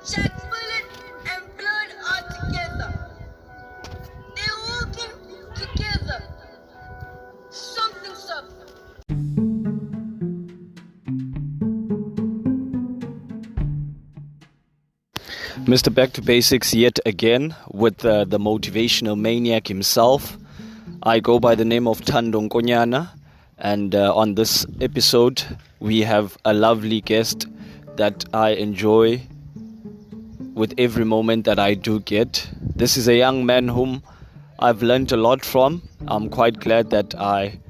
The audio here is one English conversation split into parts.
Jack Bullet and Blood are together. They're walking together. Something's up. Mr. Back to Basics yet again with the motivational maniac himself. I go by the name of Thando Nkonyana, and on this episode we have a lovely guest that I enjoy with every moment that I do get. This is a young man whom I've learned a lot from. I'm quite glad that I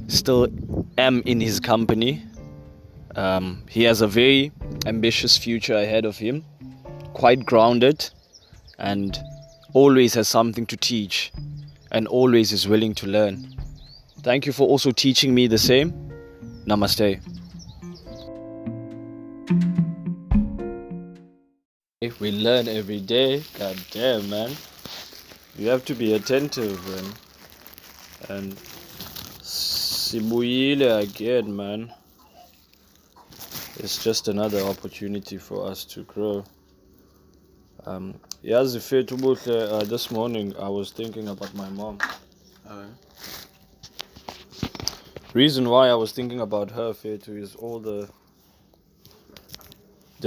still am in his company. He has a very ambitious future ahead of him, quite grounded, and always has something to teach, and always is willing to learn. Thank you for also teaching me the same. Namaste. If we learn every day, god damn, man. You have to be attentive, man. And sibuyile again, man. It's just another opportunity for us to grow. Yazi fethu Buhle, this morning I was thinking about my mom. Reason why I was thinking about her, fethu, is all the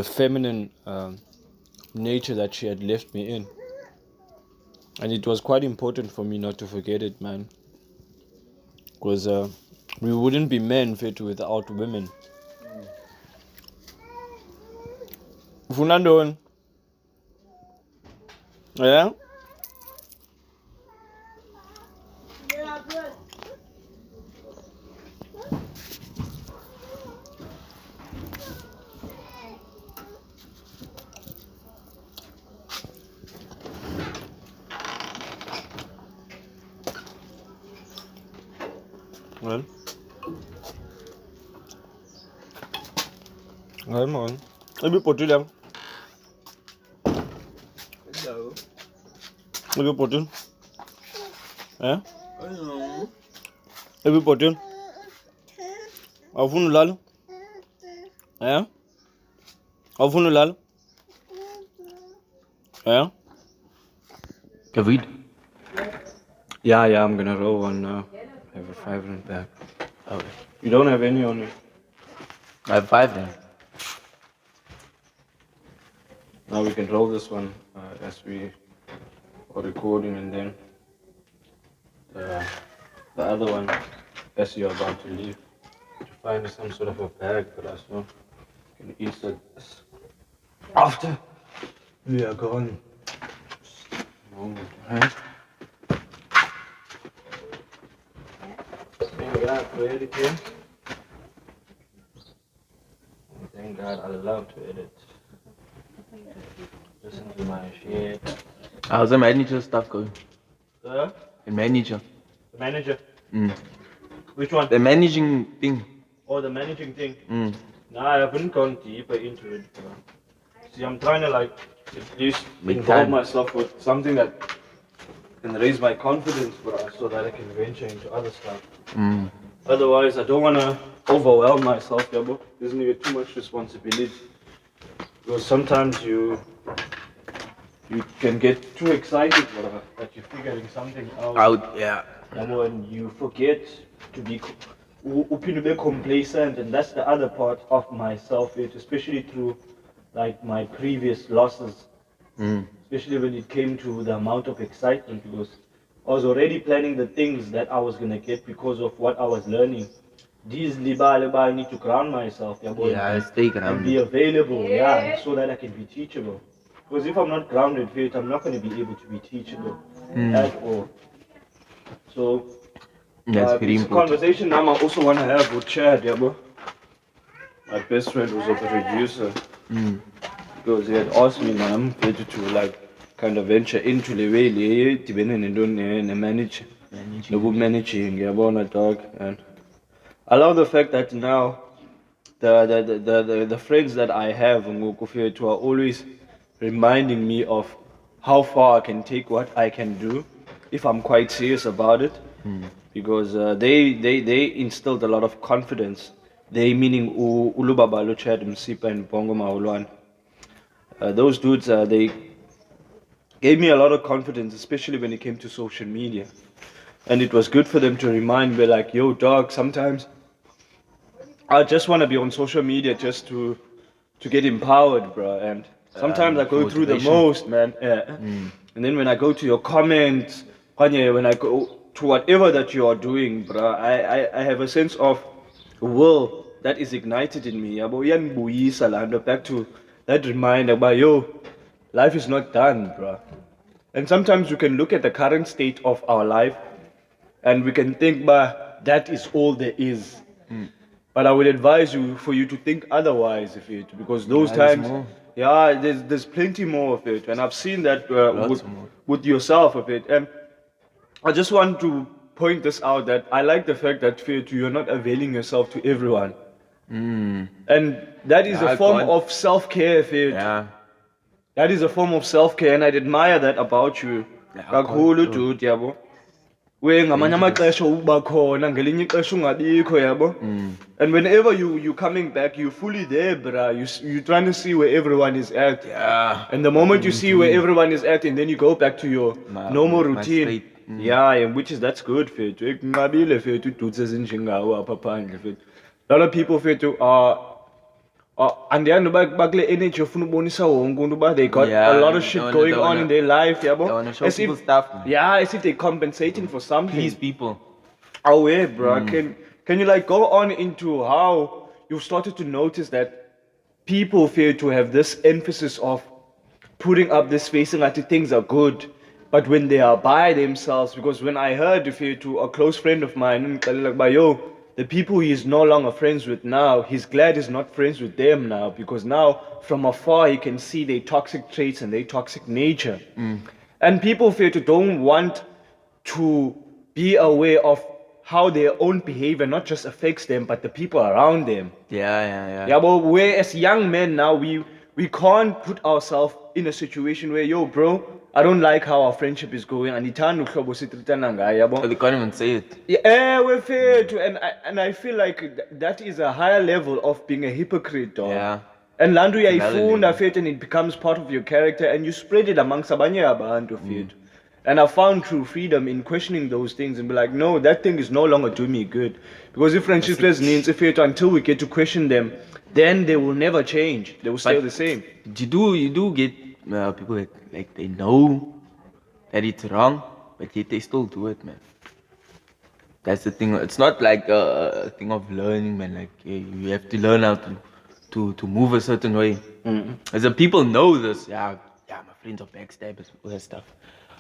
feminine nature that she had left me in. And it was quite important for me not to forget it, man. Because we wouldn't be men, fethu, without women. Funandon. Yeah? Well, come on. Maybe put it down. Hello. Maybe put it. Eh? Hello. Maybe put it. Afunu lalo. Eh? Afunu lalo. Eh? David. Yeah, I'm gonna roll one now. I have a 5 in the back. Okay. You don't have any on you? I have 5 then. Now we can roll this one as we are recording, and then the other one as you're about to leave. To find some sort of a bag for us, no? You can eat this after we are gone. Right? Thank God for editing. Thank God I love to edit. Listen to my shit. How's the manager stuff going? The Manager. manager. Mm. Which one? The managing thing. Oh, the managing thing. Mm. No, I haven't gone deeper into it. See, I'm trying to like at least Big involve time. myself with something that can raise my confidence for us, so that I can venture into other stuff. Mm. Otherwise, I don't want to overwhelm myself, Yabo. Isn't it too much responsibility? Because sometimes you can get too excited that you're figuring something out. Yeah. Yabo, and you forget to be complacent, and that's the other part of myself, especially through like my previous losses. Mm. Especially when it came to the amount of excitement, because I was already planning the things that I was going to get because of what I was learning. These I need to ground myself, Yeah, stay and grounded. be available, so that I can be teachable. Because if I'm not grounded, I'm not going to be able to be teachable at all. So, That's very it's a important. conversation now I also want to have with Chad, my best friend was a producer. Mm. Because he had asked me to like kind of venture into the way the manage managing dog. And I love the fact that now the friends that I have are always reminding me of how far I can take what I can do if I'm quite serious about it. Because they instilled a lot of confidence. They meaning Ulubaba Luchad Msipa and Bongo Maulwan. those dudes, they gave me a lot of confidence, especially when it came to social media. And it was good for them to remind me, like, yo, dog, sometimes I just want to be on social media just to get empowered, bro. And sometimes I go through the motivation. most, man. Yeah. And then when I go to your comments, Kanye, when I go to whatever that you are doing, bro, I have a sense of will that is ignited in me. Yabo, uyanibuyisa laa nto, back to that reminder about, yo, life is not done, bro. And sometimes we can look at the current state of our life and we can think, but that is all there is. But I would advise you for you to think otherwise of it, because those there's times, more. yeah, there's plenty more of it, and I've seen that Lots more. with yourself of it. And I just want to point this out, that I like the fact that you're not availing yourself to everyone, and that is Yeah, a form God. of self-care. Yeah. That is a form of self-care, and I admire that about you. Yeah, Kakhulu, God, dude, yabo. We ngamanye amaxesha uba khona, ngelinye ixesha ungabikho, yabo. And whenever you coming back, you fully there, bruh. You trying to see where everyone is at. Yeah. And the moment you see where everyone is at, and then you go back to your normal my routine. state. Yeah, and which is that's good, fethu. Kunqabile fethu dudes ezinjengawe apha phandle, fethu. A lot of people fethu andiyandi uba bakule energy ofuna ubonisa wonke umntu uba they got Yeah, a lot of they shit wanna- going they on wanna- in their life, They yabo. wanna show As people if, stuff, man. yeah, as if they're compensating for something. Please people. Oh yeah, bro. Can you like go on into how you've started to notice that people fear to have this emphasis of putting up this facing like things are good, but when they are by themselves, because when I heard fear to a close friend of mine, like, yo, the people he is no longer friends with now, he's glad he's not friends with them now, because now from afar he can see their toxic traits and their toxic nature. And people fear to don't want to be aware of how their own behavior not just affects them, but the people around them. Yeah. Yeah, but we're as young men now, we can't put ourselves in a situation where, yo, bro, I don't like how our friendship is going, and So they can't even say it. yeah, we're fair to, and I feel like that is a higher level of being a hypocrite, dog. Yeah. And landu another yayifunda level. fit, and it becomes part of your character, and you spread it amongst abanye abantu fit. And I found true freedom in questioning those things and be like, no, that thing is no longer doing me good. Because if friendships needs until we get to question them, then they will never change. They will stay But the same. You do get people that like they know that it's wrong, but yet they still do it, man. That's the thing. It's not like a thing of learning, man. Like you have to learn how to move a certain way. As the people know this, yeah, my friends are backstabbers, all that stuff.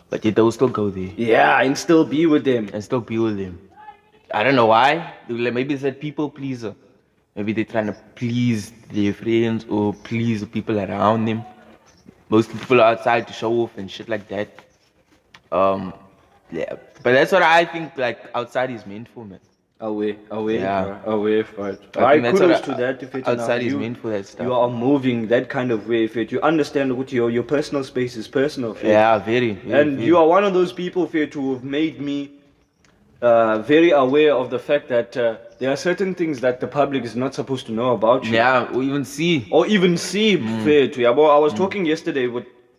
But yet they will still go there Yeah, and still be with them. and still be with them. I don't know why. Maybe it's that people pleaser. Maybe they're trying to please their friends or please the people around them. Most people are outside to show off and shit like that. Yeah, but that's what I think. Like outside is meant for, man. Away, Yeah. away for it. I think that's Kudos what to that. If it's outside is you, meant for that stuff. you are moving that kind of way. If it, you understand what your personal space is personal. Fit. Yeah, very. And very. you are one of those people, Fit, who have made me very aware of the fact that there are certain things that the public is not supposed to know about you. Yeah, or even see. Or even see, Fit. Yeah, but I was talking yesterday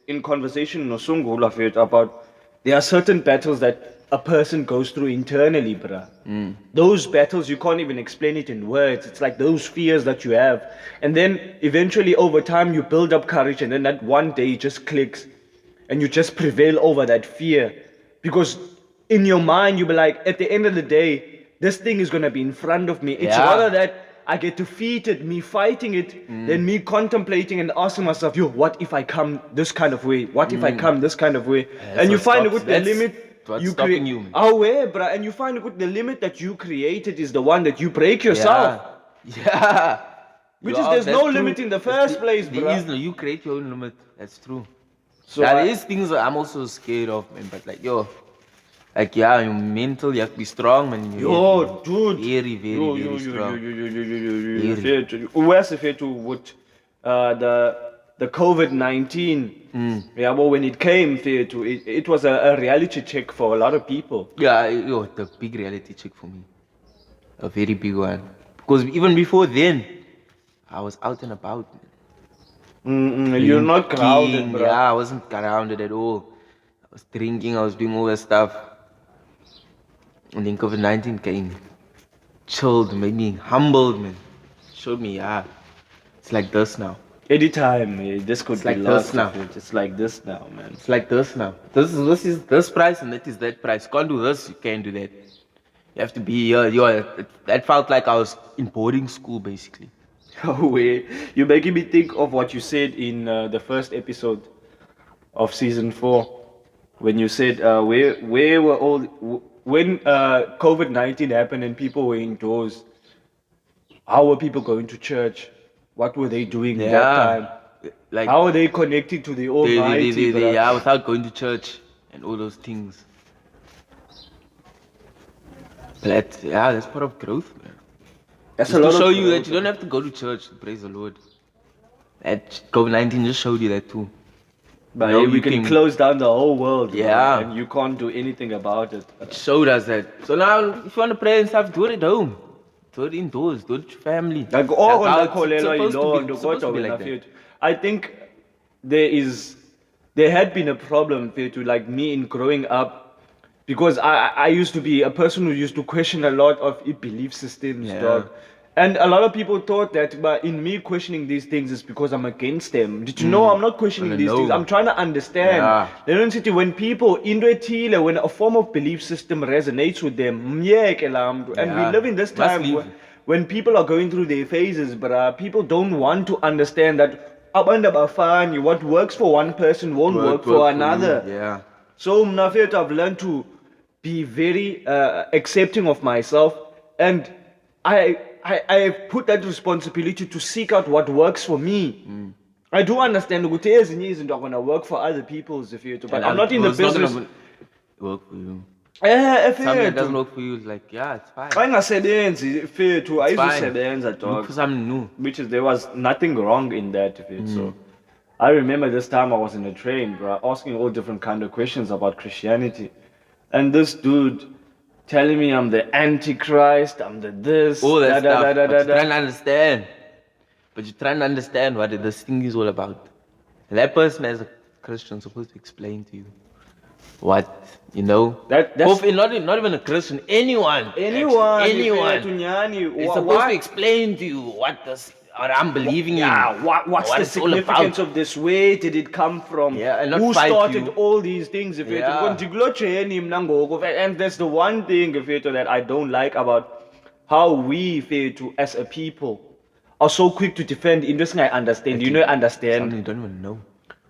in conversation with Nosungula, Fit, about there are certain battles that a person goes through internally, bruh. Those battles, you can't even explain it in words. It's like those fears that you have. And then eventually over time you build up courage, and then that one day it just clicks and you just prevail over that fear. Because in your mind you'll be like, at the end of the day, this thing is going to be in front of me. It's Yeah. rather that I get defeated, me fighting it, than me contemplating and asking myself, yo, what if I come this kind of way? What if I come this kind of way? And you what find stops- with the that's limit what's you stopping you, man. Oh, yeah, bruh. And you find with the limit that you created is the one that you break yourself. Yeah. Which You is are- there's that's no true. limit in the That's first place, There bruh. is no, you create your own limit. That's true. So Now, I- there is things that I'm also scared of, man. But like, yo, like, yeah, you're mental, you have to be strong, man. Yo, dude. Very, very strong. Very. Where's the fair to what the COVID-19? Yeah, well, when it came fair to it was a reality check for a lot of people. Yeah, yo, the big reality check for me. A very big one. Because even before then, I was out and about, man. You're not grounded, drinking. bro. Yeah, I wasn't grounded at all. I was drinking, I was doing all that stuff. And then COVID-19 came. Chilled, made me humbled, man. Showed me, yeah, it's like this now. Anytime, this could It's be like this lost. now. It's like this now, man. It's like this now. This is this price and that is that price. Can't do this, you can't do that. You have to be here. That felt like I was in boarding school basically. Oh, wait. You're making me think of what you said in the first episode of season 4, when you said where were all when COVID-19 happened and people were indoors. How were people going to church? What were they doing that time? Like How are they connecting to the Almighty? bruh? yeah, without going to church and all those things. But that's part of growth, man. That's Just a lot to show of you that growth. you don't have to go to church to praise the Lord. That COVID-19 just showed you that too. But You know, we you can can- close down the whole world, bruh, Yeah. and you can't do anything about it. It showed us that. So now, if you want to pray and stuff, do it at home. Do it indoors. Do it with your family. Like, That's all how on it's the supposed to be- Lord, supposed to be like that. I think there had been a problem to like me in growing up, because I used to be a person who used to question a lot of belief systems, Yeah. dog. And a lot of people thought that, but in me questioning these things is because I'm against them. Did you know I'm not questioning these things? No. I'm trying to understand. Yeah. They don't see when people when a form of belief system resonates with them, and we Yeah. live in this Must time leave. when people are going through their phases, but people don't want to understand that abantu abafani, what works for one person won't work for another. you. Yeah. So Mnafet, I've learned to be very accepting of myself, and I put that responsibility to seek out what works for me. I do understand ukuthi ezinye izinto are gonna work for other people's but And I'm not in the it's not business. gonna work for you. Eh, Something that doesn't fethu. work for you is like, yeah, it's fine. Xa ingasebenzi fethu It's fine. ayizusebenza Look dog. for something new. Which is, there was nothing wrong in that so I remember this time I was in a train, bro, asking all different kind of questions about Christianity, and this dude telling me I'm the Antichrist, I'm the this, All that da, stuff. da, da, But da, you're da. trying to understand. But you're trying to understand what this thing is all about. And that person, as a Christian, is supposed to explain to you what, That's- not even a Christian, anyone. actually, anyone. It's supposed to explain to you what I'm believing in. What's what the it's all significance about. of this? Where did it come from? Yeah, and not who fight started you. all these things? Yeah. And that's the one thing that I don't like about how we as a people are so quick to defend. Interesting, I understand. Understand. Something you don't even know.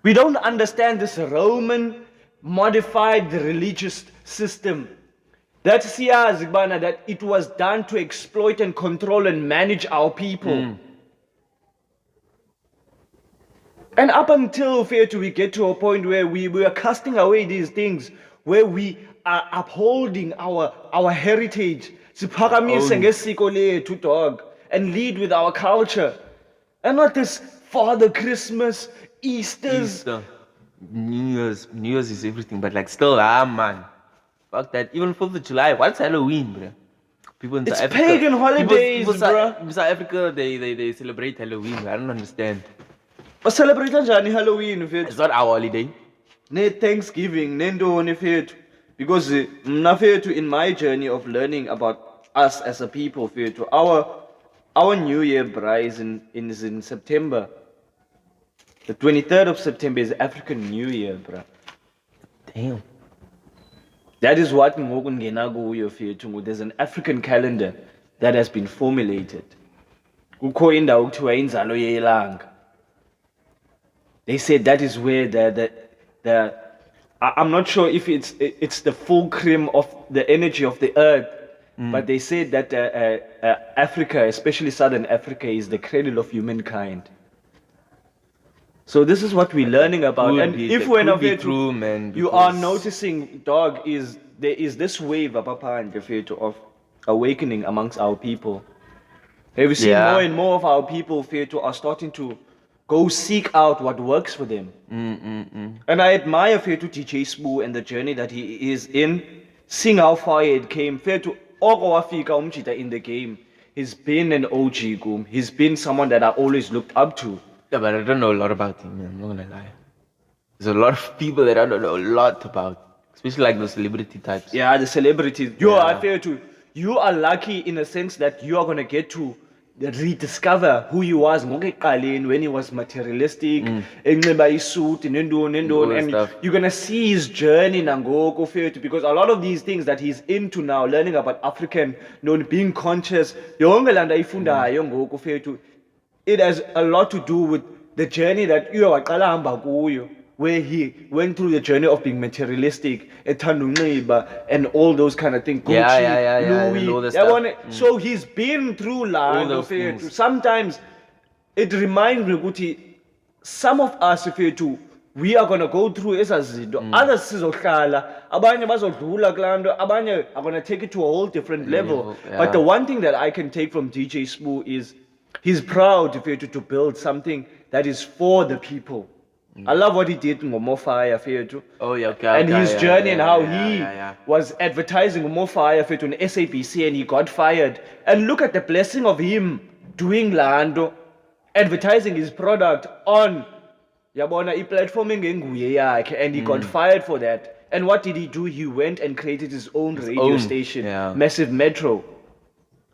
We don't understand this Roman modified religious system. That Zigbana, that it was done to exploit and control and manage our people. And up until we get to a point where we are casting away these things, where we are upholding our heritage, siphakamise ngesiko lethu, dog, and lead with our culture, and not this Father Christmas, Easter's. Easter, New Year's is everything, but like still, man. Fuck that. Even 4th of July, what's Halloween, bro? People in It's South Africa. pagan holidays, people bruh. In South Africa, they celebrate Halloween. I don't understand. But celebrate kanjani Halloween, It's not our holiday. ne Thanksgiving, nendoni fethu. Because mna fethu, in my journey of learning about us as a people fethu, our New Year bra is in September. The 23rd of September is African New Year, bra. Damn. That is what ngoku ngena kuyo fethu. There's an African calendar that has been formulated. Kukho indawo kuthiwa inzalo yelanga. They said that is where I'm not sure if it's the fulcrum of the energy of the earth, but they said that Africa, especially Southern Africa, is the cradle of humankind. So this is what we're learning about. And if we're not true, man, you are because- noticing, dog, there is this wave of awakening amongst our people. Have you seen Yeah. more and more of our people are starting to go seek out what works for them? And I admire DJ Spoo and the journey that he is in, seeing how far it came. In the game, he's been an OG goom. He's been someone that I always looked up to. Yeah, but I don't know a lot about him, man. I'm not gonna lie. There's a lot of people that I don't know a lot about, especially like the celebrity types. Yeah, the celebrities. I feel too. You are lucky in a sense that you are gonna get to rediscover who he was when he was materialistic, by suit and all the and stuff. you're gonna see his journey Nangoko Fetu, because a lot of these things that he's into now, learning about African, being conscious, it has a lot to do with the journey that you are where he went through the journey of being materialistic, and all those kind of things. Yeah, and Louis, all the stuff. So he's been through All land. those things. Sometimes it reminds me, Guti, some of us, we are gonna go through esazinto. Others sizohlala, abanye bazodlula kulando, abanye are gonna take it to a whole different level. Yeah. But the one thing that I can take from DJ Spoo is he's proud to build something that is for the people. I love what he did in Mofaya Fetu. Oh yeah, okay. And his journey and how he yeah. was advertising Mofaya Fetu on SABC and he got fired. And look at the blessing of him doing Lando, advertising his product on Yabona platforming and he got fired for that. And what did he do? He went and created his own radio station, Massive Metro.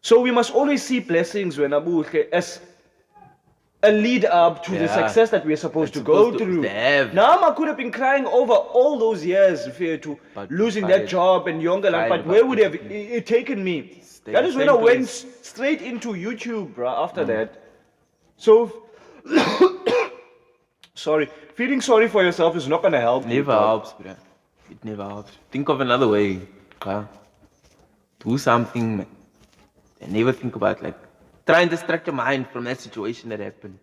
So we must always see blessings when Buhle as a lead up to the success that we're supposed to go through. Nama could have been crying over all those years to losing that job and younger life, but where would have it taken me? That is when I went straight into YouTube, bro, after that. So, feeling sorry for yourself is not going to help. Never helps, bro. It never helps. Think of another way. Do something, man. And never think about try and distract your mind from that situation that happened.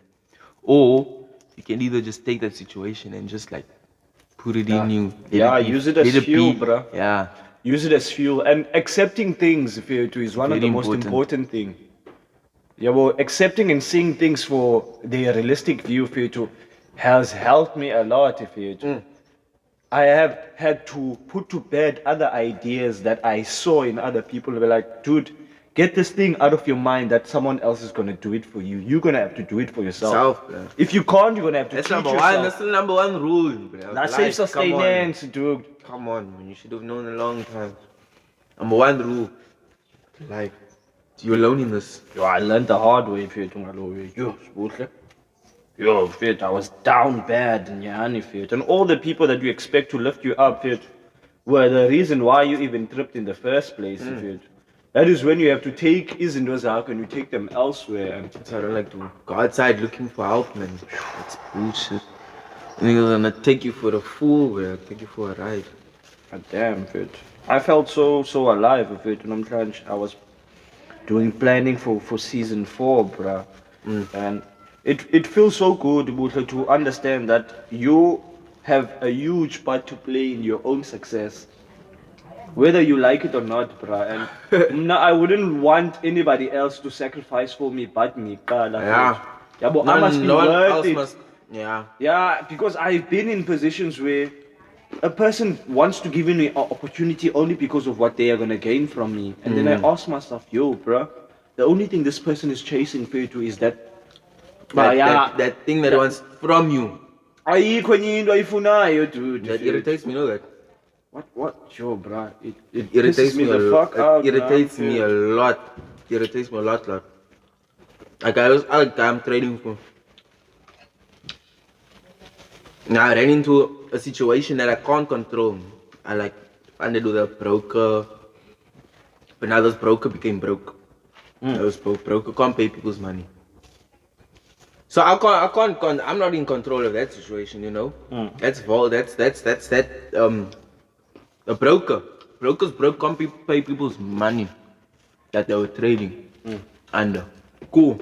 Or you can either just take that situation and just put it in you. Use it as fuel, bro. Yeah. Use it as fuel. And accepting things is one of the most important things. Yeah, well, accepting and seeing things for their realistic view has helped me a lot. I have had to put to bed other ideas that I saw in other people. They were like, dude, get this thing out of your mind that someone else is going to do it for you. You're going to have to do it for yourself. If you can't, you're going to have to teach yourself. That's the number one rule, bro. That's self-sustenance, dude. Come on, man. You should have known a long time. Number one rule. Life. You're alone in this. I learned the hard way. I was down bad and all the people that you expect to lift you up were the reason why you even tripped in the first place. That is when you have to take izinto zakho and you take them elsewhere. So I don't like to go outside looking for help, man. That's bullshit. Niggas gonna take you for a fool, bro. Take you for a ride. God damn, I felt so alive with it, and I'm trying. I was doing planning for season 4, bro. And it feels so good, Buhle, to understand that you have a huge part to play in your own success. Whether you like it or not, bruh. And I wouldn't want anybody else to sacrifice for me but me. But I must be worth it. Yeah, because I've been in positions where a person wants to give me an opportunity only because of what they are going to gain from me. And then I ask myself, bruh, the only thing this person is chasing for you is that thing that wants from you. Dude. That irritates me, you know that? What? Yo, bruh. It irritates me the fuck out. It irritates me a lot. It irritates me a lot. I'm trading for. Now I ran into a situation that I can't control. I funded with a broker, but now this broker became broke. This broker can't pay people's money. So I can't. I'm not in control of that situation, you know. That's a broker. Brokers can't pay people's money that they were trading under. Cool.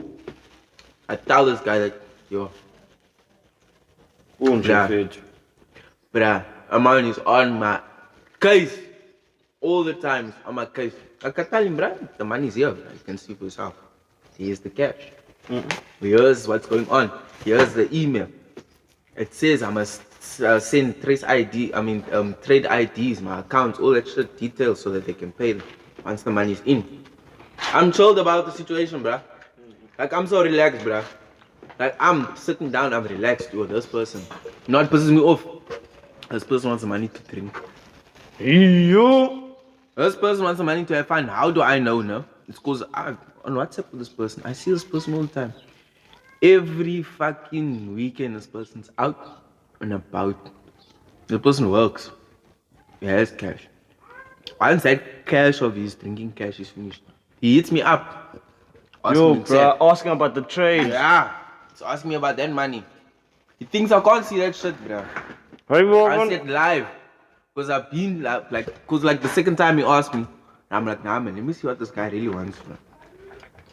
I tell this guy that, bruh, a man is on my case all the time. On my case. I can tell him, bruh, the money's here. You can see for yourself. Here's the cash. Here's what's going on. Here's the email. It says I must send trade IDs, my accounts, all that shit details so that they can pay them once the money's in. I'm chilled about the situation, bruh. I'm so relaxed, bruh. Like I'm sitting down, I'm relaxed. Yo, this person, you know what pisses me off? This person wants the money to drink. You. This person wants the money to have fun. How do I know? No, it's because I on WhatsApp with this person. I see this person all the time. Every fucking weekend, this person's out and about. The person works. He has cash. Once that cash of his drinking cash is finished, he hits me up. Yo, me, bro, asking about the trade. Yeah, so ask me about that money. He thinks I can't see that shit, bro. I said live. Because I've been like, because like the second time he asked me, I'm like, nah, man, let me see what this guy really wants, bro.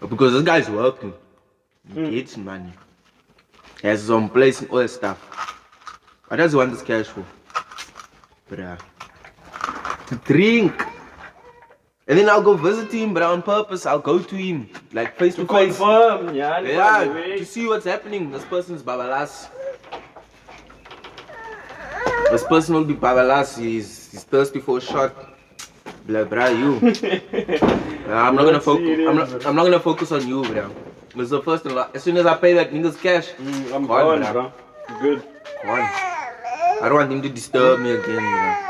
Because this guy's working. He gets money. He has his own place and all that stuff. What does he want this cash for? Bruh. To drink. And then I'll go visit him, but on purpose, I'll go to him, like face to face. Confirm, yeah, To see what's happening. This person's babalas. This person will be babalas. He's thirsty for a shot. Blah, bruh, you. I'm not gonna focus. I'm not gonna focus on you, bruh. This is the first and last. As soon as I pay that nigga's cash, I'm gone, bro. Good. Go on. I don't want him to disturb me again, bruh.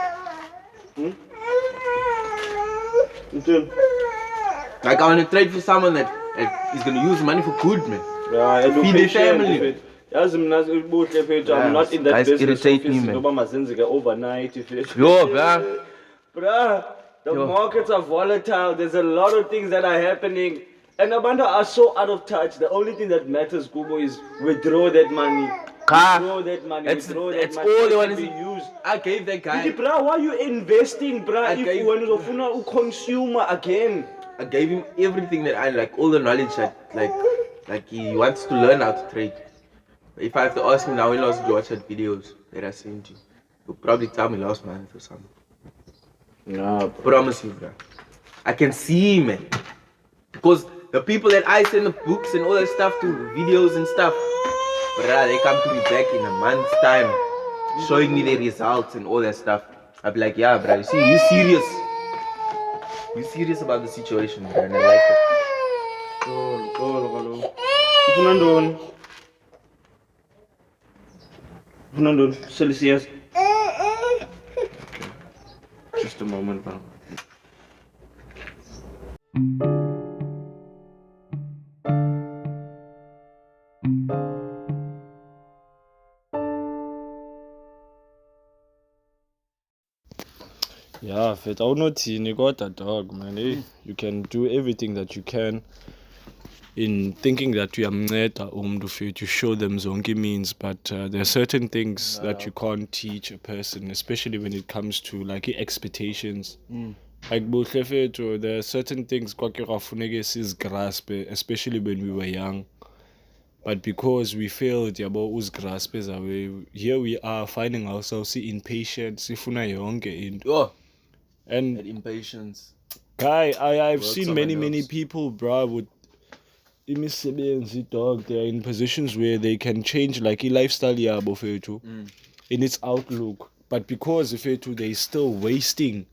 Like I want to trade for someone that is gonna use money for good, man. Yeah, feed their family. I'm not in that business. Irritate me, man. Overnight, Yo, bruh. Bruh, the markets are volatile. There's a lot of things that are happening. And Abanda are so out of touch. The only thing that matters, Kubo, is withdraw that money. Withdraw that money. That's all they want to be used. I gave that guy. Bruh, why are you investing, bruh? If when you consumer again. I gave him everything that I like, all the knowledge that like he wants to learn how to trade. If I have to ask him now, he lost to watch that videos that I sent you. He'll probably tell me last month or something. Nah, promise you, bro. I can see, man. Because the people that I send the books and all that stuff to, videos and stuff, bruh, they come to me back in a month's time, showing me their results and all that stuff. I'll be like, yeah, bro, you see, you serious. You serious about the situation, bro, and I like it. Celsius. Just a moment, bro. Yeah, if it not you got that dog, man. You can do everything that you can in thinking that you are to show them zonke means, but there are certain things that you can't teach a person, especially when it comes to like expectations. Like Buhle, there are certain things is grasp, especially when we were young. But because we failed grasp here we are finding ourselves impatient, and That impatience. guy, I've seen many people, bro, with dog. They're in positions where they can change like a lifestyle in its outlook. But because they still wasting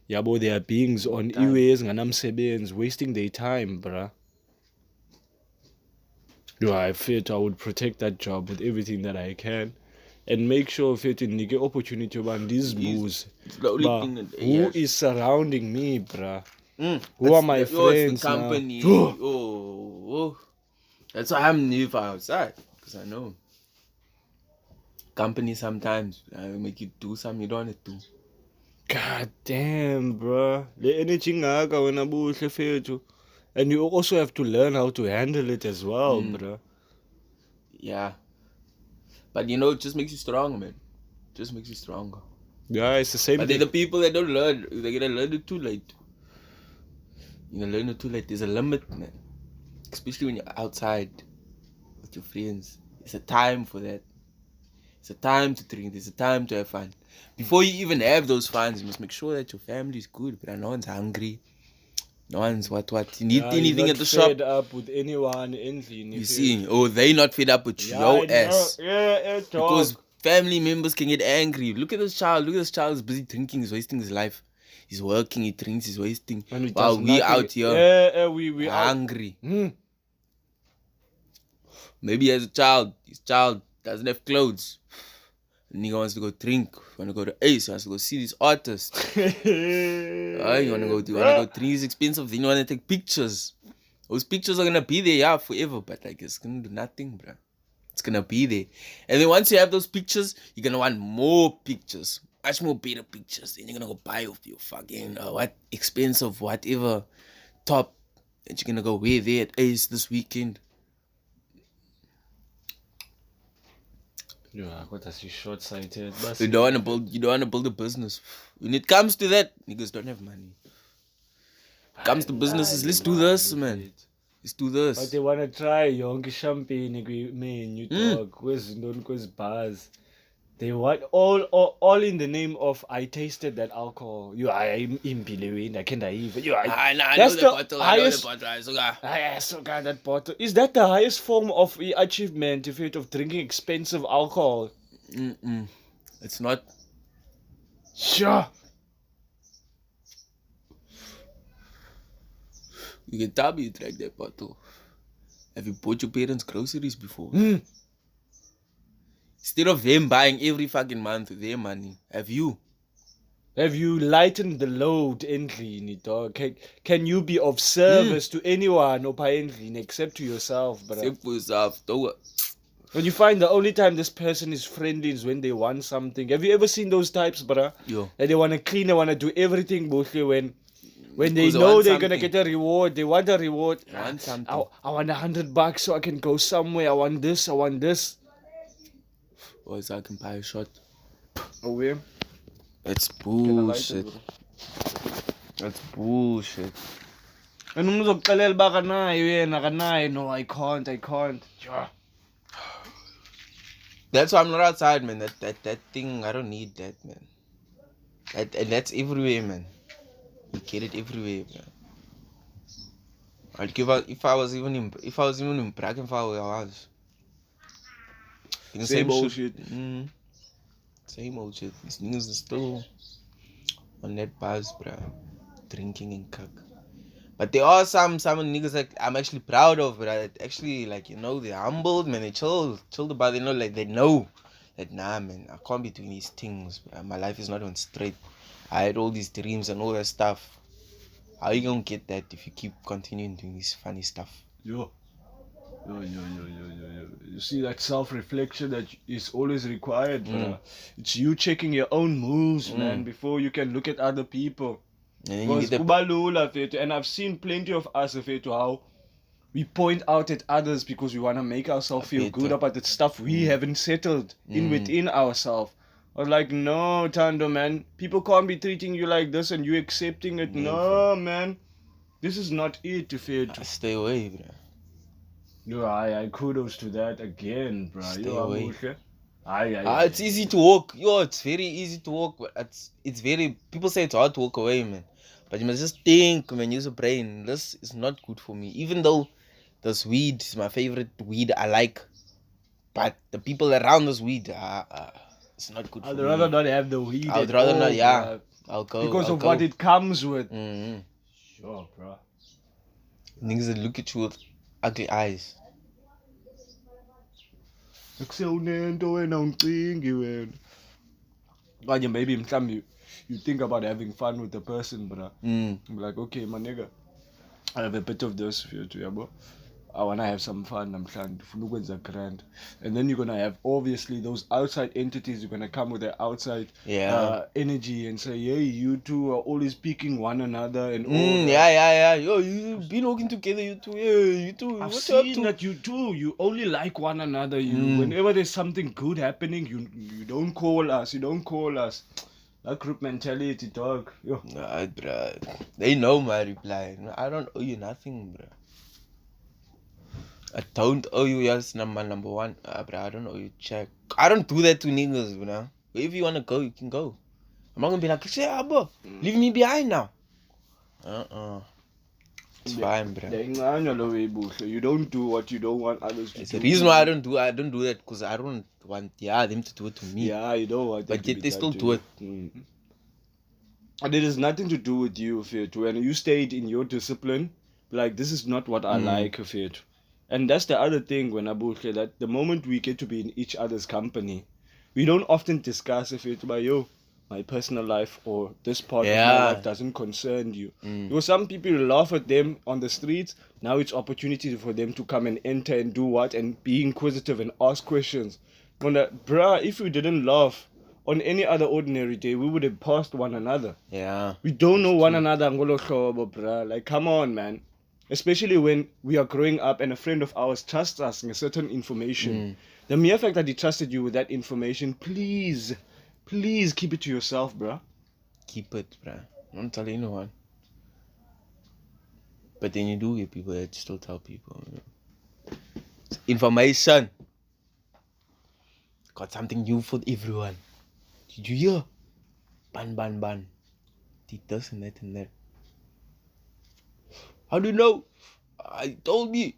their beings on e-ways and wasting their time, bruh. I felt I would protect that job with everything that I can and make sure to nigga opportunity about these moves. Who is surrounding me, bruh? Who are my friends? The company. That's why I'm new for outside, because I know company sometimes make you do something you don't want to do. God damn, bruh. And you also have to learn how to handle it as well, bruh. Yeah. But it just makes you stronger, man. Just makes you stronger. Yeah, it's the same thing. But they're the people that don't learn. They're gonna learn it too late. Learn it too late. There's a limit, man. Especially when you're outside with your friends. It's a time for that. It's a time to drink. It's a time to have fun. Before you even have those fun, you must make sure that your family is good. But no one's hungry. No one's what. You need anything at the shop. Fed up with anyone. You see, they're not fed up with your ass. Yeah, because family members can get angry. Look at this child. Look at this child is busy drinking. He's wasting his life. He's working. He drinks. He's wasting. While we out here, we hungry. Maybe as a child, his child doesn't have clothes. The nigga wants to go drink, wanna go to Ace, wants to go see this artist. You wanna go drink this expensive thing, you wanna take pictures. Those pictures are gonna be there, yeah, forever, but like it's gonna do nothing, bro. It's gonna be there. And then once you have those pictures, you're gonna want more pictures. Much more better pictures. Then you're gonna go buy off your fucking what expensive whatever top that you're gonna go wear there at Ace this weekend. Yeah, what is you short-sighted? You don't wanna build a business. When it comes to that, niggas don't have money. When it comes to businesses, let's do this, man. Let's do this. But they wanna try yonke champagne man, you talk quiz bars. They want all in the name of I tasted that alcohol. I'm impilewin, I can't even. That's the bottle. highest. I know the bottle. So God, that bottle. Is that the highest form of achievement if you're of drinking expensive alcohol? It's not. Sure. You can tell me you drank that bottle. Have you bought your parents groceries before? Instead of them buying every fucking month with their money, have you lightened the load endlini, dog? Can you be of service to anyone or endlini except to yourself, bro? except for yourself? When you find the only time this person is friendly is when they want something. Have you ever seen those types, bro? Yo. That they want to clean, they want to do everything, Buhle, when they Because they know want they're going to something. get a reward. They want a reward. They want something. I want $100 so I can go somewhere. I want this. Or so I can buy a shot. Oh, where? That's bullshit. That's bullshit. And umzokuxelela uba akanayo yena akanayo. No, I can't. Sure. That's why I'm not outside, man. That thing, I don't need that, man. And that's everywhere, man. You get it everywhere, man. I'd give out if I was even in Brackenfell where I was. Same old shit. Same old shit. These niggas are still on that buzz, bruh. Drinking and cook. But there are some niggas that I'm actually proud of, but actually, like, you know, they're humbled, man. They chilled about it, you know, like they know that, nah, man, I can't be doing these things, bruh. My life is not on straight. I had all these dreams and all that stuff. How you gonna get that if you keep continuing doing this funny stuff? Yo. You see that self-reflection that is always required, bro. It's you checking your own moves, man, before you can look at other people. And then you get Because and I've seen plenty of us how we point out at others because we want to make ourselves feel good about the stuff we haven't settled within ourselves. I was like, no, Thando, man, people can't be treating you like this and you accepting it. No, man, this is not it. stay away, bro. No, I kudos to that again, bro. Stay away. Buhle. It's easy to walk. Yo, it's very easy to walk. But it's very. People say it's hard to walk away, man. But you must just think, man. Use your brain. This is not good for me. Even though this weed is my favorite weed, I like. But the people around this weed, it's not good for me. I'd rather not have the weed. I'd rather not. Yeah, bro. I'll go. Because I'll of go. what it comes with. Sure, bro. Niggas that look at you with ugly eyes. Maybe you think about having fun with the person, bro. Be like, okay, my nigga, I have a bit of this for you, bro. I wanna have some fun. I'm trying to grand, and then you're gonna have obviously those outside entities. You're gonna come with their outside energy and say, "Hey, you two are always picking one another and all." Yeah. Yo, you've been working together. You two, yeah, you two. I've What's up seen to? that you two. You only like one another. You whenever there's something good happening, you don't call us. That group mentality, dog. Yo. Nah, bro. They know my reply. I don't owe you nothing, bro. I don't owe you yes number one. Bro, I don't owe you check. I don't do that to niggas, bro. If you wanna go, you can go. I'm not gonna be like, "Say, bro, leave me behind now." It's fine, bro. You don't do what you don't want others to do. It's the reason why I don't do that because I don't want them to do it to me. Yeah, you don't want them But to yet be they that still to do you. it. And it has nothing to do with you, Fit. When you stayed in your discipline, like, this is not what I like, Fit. And that's the other thing when Buhle, that the moment we get to be in each other's company, we don't often discuss if it's by my personal life or this part of my life doesn't concern you. Because some people laugh at them on the streets. Now it's opportunity for them to come and enter and do what and be inquisitive and ask questions. Bruh, if we didn't laugh on any other ordinary day, we would have passed one another. Yeah. We don't know one another, bruh. Like, come on, man. Especially when we are growing up and a friend of ours trusts us in a certain information. The mere fact that he trusted you with that information, please keep it to yourself, bruh. Keep it, bruh. Don't tell anyone. But then you do get people that still tell people. It's information. Got something new for everyone. Did you hear? Ban. Did this and that and that. How do you know? I told you.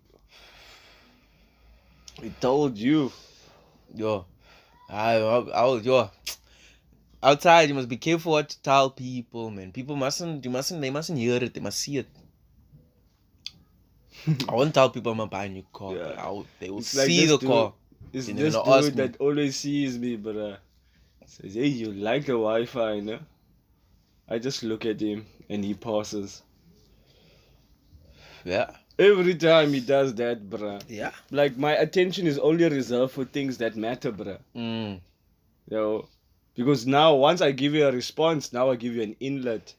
I told you. Yo. Outside, you must be careful what to tell people, man. People they mustn't hear it, they must see it. I won't tell people I'm buying a new car. Yeah. They will It's see like the car. It's Then this they're gonna ask dude me. that always sees me, but says, hey, you like the Wi-Fi, no? I just look at him and he passes. Yeah. Every time he does that, bruh. Yeah. Like, my attention is only reserved for things that matter, bruh. Mm. You know, because now, once I give you a response, now I give you an inlet.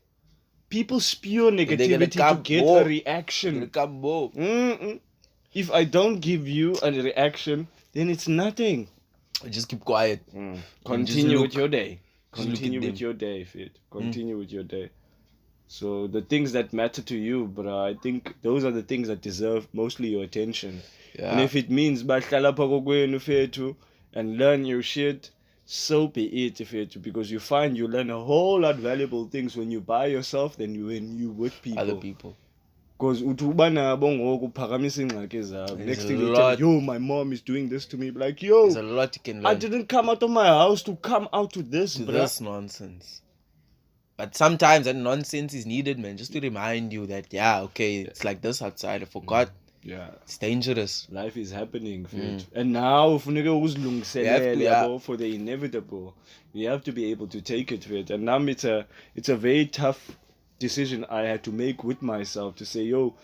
People spew negativity to get a reaction. If I don't give you a reaction, then it's nothing. Just keep quiet. Continue with your day. Just look Continue at with them. your day, Fit. Continue with your day. So the things that matter to you, bruh, I think those are the things that deserve mostly your attention. Yeah. And if it means bahlala phako kwenu fethu and learn your shit, so be it, fethu, because you find you learn a whole lot valuable things when you by yourself than when you with people. Other people. Because next thing they tell you, yo, my mom is doing this to me. Like, yo, There's a lot you can learn. I didn't come out of my house to come out to this, bruh. This nonsense. But sometimes that nonsense is needed, man, just to remind you that, it's like this outside. I forgot. Yeah. It's dangerous. Life is happening, fit. And now, for the inevitable, you have to be able to take it, fit. And now it's a very tough decision I had to make with myself to say, yo,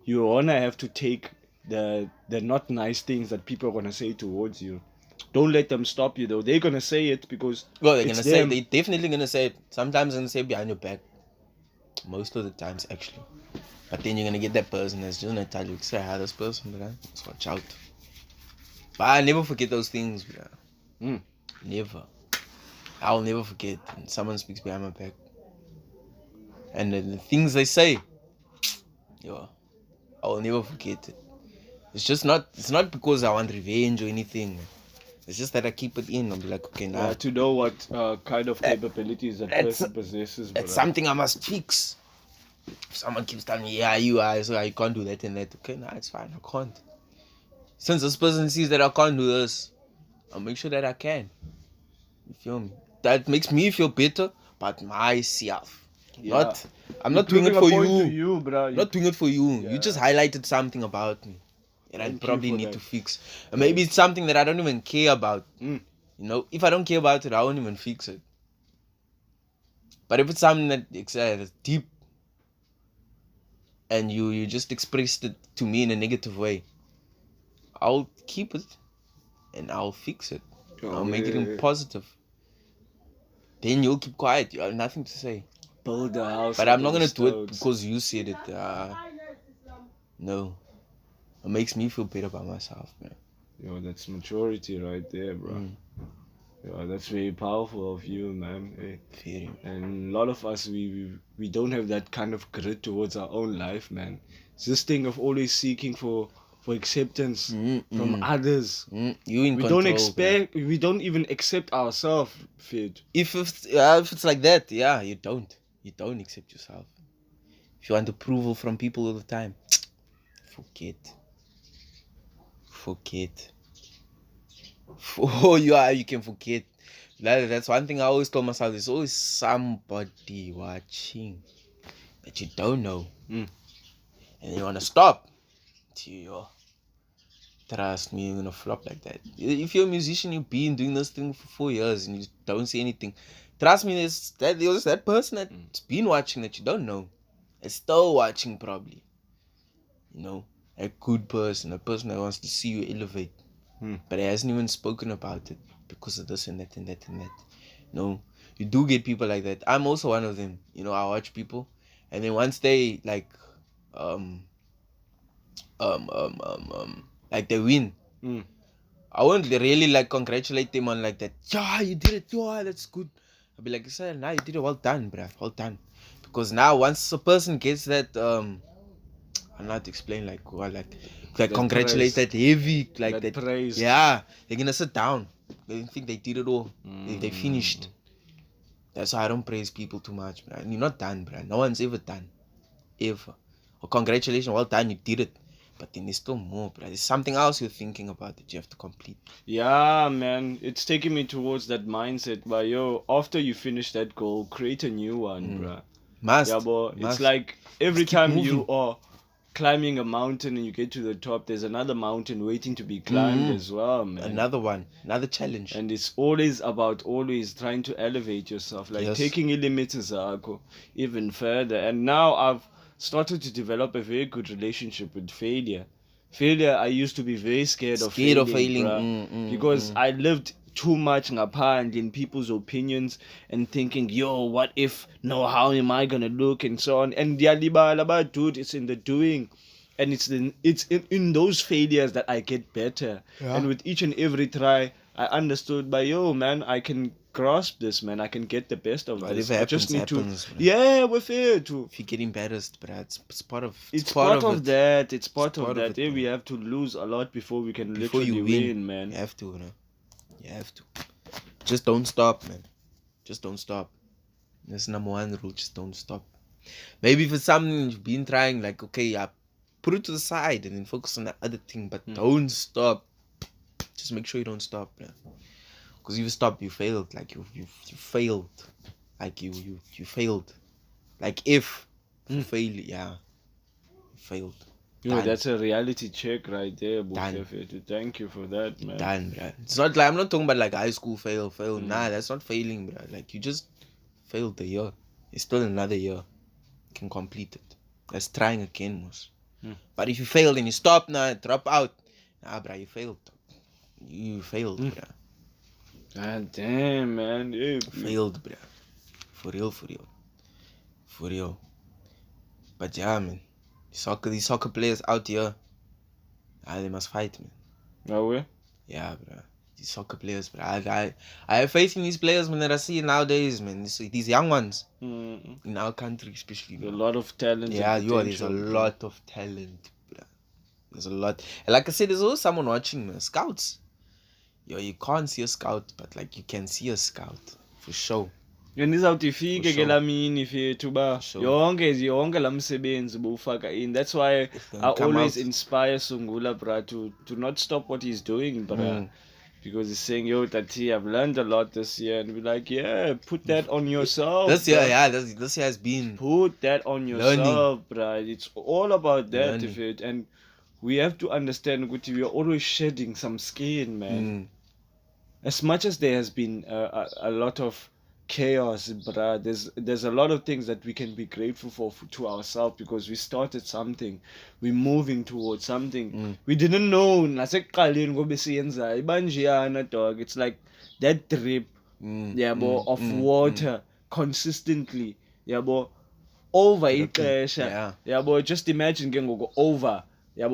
you wanna have to take the not nice things that people are gonna say towards you. Don't let them stop you, though. They're gonna say it because they're definitely gonna say it. Sometimes they're gonna say it behind your back. Most of the times, actually. But then you're gonna get that person that's just gonna tell you, say hi, this person, bro. Let's watch out. But I never forget those things, bro. Never. I'll never forget when someone speaks behind my back. And the things they say, I will never forget it. It's not because I want revenge or anything. It's just that I keep it in. I'll be like, okay, now. to know what kind of capabilities that person possesses. It's something I must fix. If someone keeps telling me, you can't do that and that. Okay, it's fine. I can't. Since this person sees that I can't do this, I'll make sure that I can. You feel me? That makes me feel better about myself. I'm not doing it for you. Not doing it for you. You just highlighted something about me that I probably need to fix. And maybe it's something that I don't even care about. You know, if I don't care about it, I won't even fix it. But if it's something that's deep and you just expressed it to me in a negative way, I'll keep it and I'll fix it. I'll make it in positive. Then you'll keep quiet. You have nothing to say. Build a house. But I'm not gonna do it because you said it. No. It makes me feel better about myself, man. Yo, that's maturity right there, bro. Yo, that's very powerful of you, man. Hey. And a lot of us, we don't have that kind of grit towards our own life, man. It's this thing of always seeking for acceptance from others. We don't even accept ourselves, Fid. If it's like that, you don't accept yourself. If you want approval from people all the time, forget. You can forget. That's one thing I always told myself. There's always somebody watching that you don't know, and you want to stop. Trust me, you're gonna flop like that. If you're a musician, you've been doing this thing for 4 years and you don't see anything. Trust me, there's that person that's been watching that you don't know. Is still watching probably. You know, a good person, a person that wants to see you elevate. But he hasn't even spoken about it because of this and that and that and that. No, you do get people like that. I'm also one of them. You know, I watch people, and then once they like they win, I won't really like congratulate them on like that. Yeah, you did it. Yeah, that's good. I'll be like, sir, now you did it. Well done, bruh. Well done. Because now once a person gets that I'm not explain like what like congratulate praise. that heavy like That praise. Yeah, they're gonna sit down. They think they did it all. They finished. That's why I don't praise people too much, bro. You're not done, bro. No one's ever done. Ever. Or congratulations, well done, you did it. But then there's still more, bro. There's something else you're thinking about that you have to complete. Yeah, man, it's taking me towards that mindset. But after you finish that goal, create a new one, bruh. Must. Yeah, but Must. it's like every Keep time moving. you are climbing a mountain and you get to the top, there's another mountain waiting to be climbed as well, man. Another one. Another challenge. And it's always about always trying to elevate yourself, like Yes. taking limits even further. And now I've started to develop a very good relationship with failure. Failure, I used to be very scared of failing. Bruh, because I lived too much ngaphandle in people's opinions and thinking, yo, what if, no, how am I gonna look, and so on. And dude, it's in the doing. And it's in those failures that I get better. And with each and every try, I understood man, I can grasp this, man. I can get the best of this. Whatever I just need happens, to, man. yeah, with it. To, If you get embarrassed, but it's part of it's part of it. that. It's part of part of that. it, Yeah, man. we have to lose a lot before we can Before literally you win, man. You have to, you know. You have to. Just don't stop, man. Just don't stop. That's number one rule. Just don't stop. Maybe for something you've been trying, like, okay, put it to the side and then focus on the other thing, but don't stop. Just make sure you don't stop, man. Because if you stop, you failed. Like you failed. Like you failed. Like if you fail, yeah, you failed. Yo, Done. that's a reality check right there, Done. Buhle. Thank you for that, man. Done, bro. It's not like I'm not talking about like high school fail. Nah, that's not failing, bro. Like you just failed the year. It's still another year. You can complete it. That's trying again, Mos. But if you failed and you stop now, drop out. Nah, bro, you failed. You failed, bro. God damn, man. Yeah. Failed, bro. For real. For real. But yeah, man. These soccer players out here, they must fight, man. No way? Yeah, bro. These soccer players, bro. I have faith in these players, man, that I see nowadays, man. These young ones in our country, especially. A lot of talent. Yeah, there's a lot of talent, bro. There's a lot. And like I said, there's always someone watching, man. Scouts. Yo, you can't see a scout, but like you can see a scout for sure. Nizawuthi ifike ke la mini fethu ba Sure. yonke la msebenzi bowufaka in. That's why I come always out. inspire Sungula, bruh, to not stop what he's doing, bruh. Because he's saying, yo, Tati, I've learned a lot this year. And we're like, yeah, put that on yourself. This year, bruh. yeah, this year has been Put that on yourself, bruh. It's all about that, Learning. if it. And we have to understand, Guti, we are always shedding some skin, man. As much as there has been a lot of chaos, bruh, there's a lot of things that we can be grateful for to ourselves, because we started something, we're moving towards something. We didn't know nasekuqaleni ngobe siyenza ibanjiyana, dog. It's like that drip of water consistently, over ixesha, just imagine ke ngoku over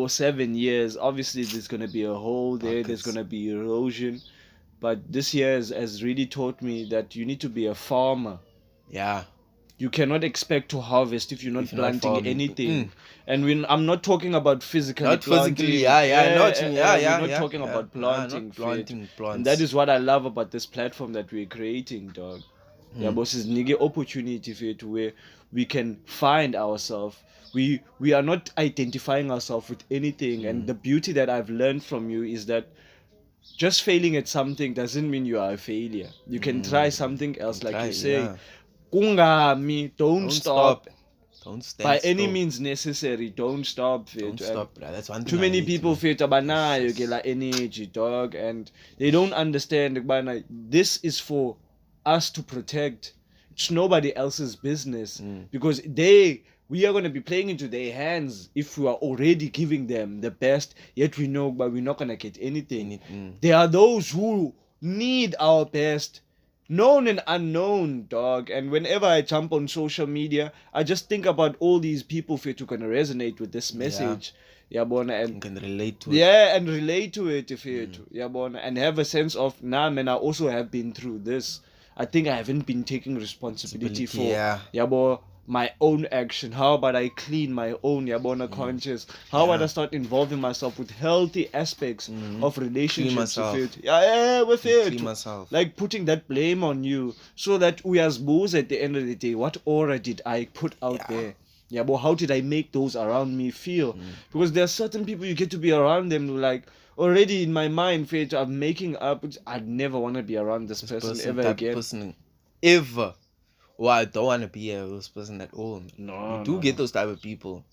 7 years. Obviously there's going to be a hole there, there's going to be erosion. But this year has really taught me that you need to be a farmer. Yeah. You cannot expect to harvest if you're not planting farming. anything. And when I'm not talking about physically Not planting. physically, we're not talking about planting. Not planting plants. And that is what I love about this platform that we're creating, dog. Yeah, boss is nigga opportunity for it where we can find ourselves. We are not identifying ourselves with anything. And the beauty that I've learned from you is that just failing at something doesn't mean you are a failure. You can try something else, like you say. Kungami, don't stop. Don't stand by any still. means necessary. Don't stop, fit. Don't stop, bro. That's one thing. Too I many hate, people man. fit abanayo get like energy, dog, and they don't understand like, this is for us to protect. It's nobody else's business because we are going to be playing into their hands if we are already giving them the best, yet we know but we're not going to get anything. There are those who need our best, known and unknown, dog. And whenever I jump on social media, I just think about all these people who can resonate with this message. Yabona, and can relate to it. Yeah, and relate to it if you yabona, and have a sense of man, I also have been through this. I think I haven't been taking responsibility for yabo my own action. How about I clean my own yabona conscience? How about I start involving myself with healthy aspects of relationships with it? With it. Clean myself. Like putting that blame on you so that we as bulls at the end of the day, what aura did I put out there? Yeah, but how did I make those around me feel? Because there are certain people you get to be around them like already in my mind, Faith, I'm making up. I'd never want to be around this person ever again. Ever. Well, I don't want to be this person at all. No, you do get those type of people.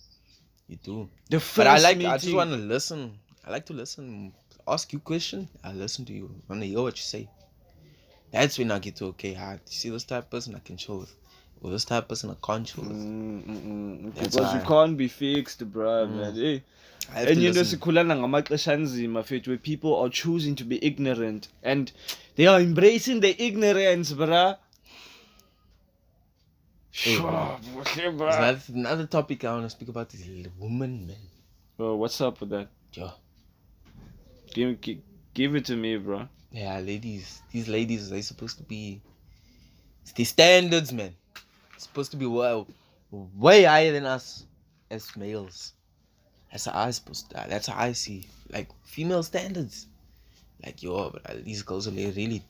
You do. But I just want to listen. I like to listen. Ask you question. I listen to you. I want to hear what you say. That's when I get to you see this type of person I can chill with. Or this type of person I can't chill with. Because you can't be fixed, bro, man. Hey. And you know, sikhulana ngamaxesha anzima fethu where people are choosing to be ignorant and they are embracing the ignorance, bruh. Another topic I want to speak about is women, man. Bro, what's up with that? Yeah. Give it to me, bro. Yeah, ladies. These ladies, they're supposed to be... It's the standards, man. It's supposed to be way higher than us as males. That's how I see. Like, female standards. Like, but these girls, they really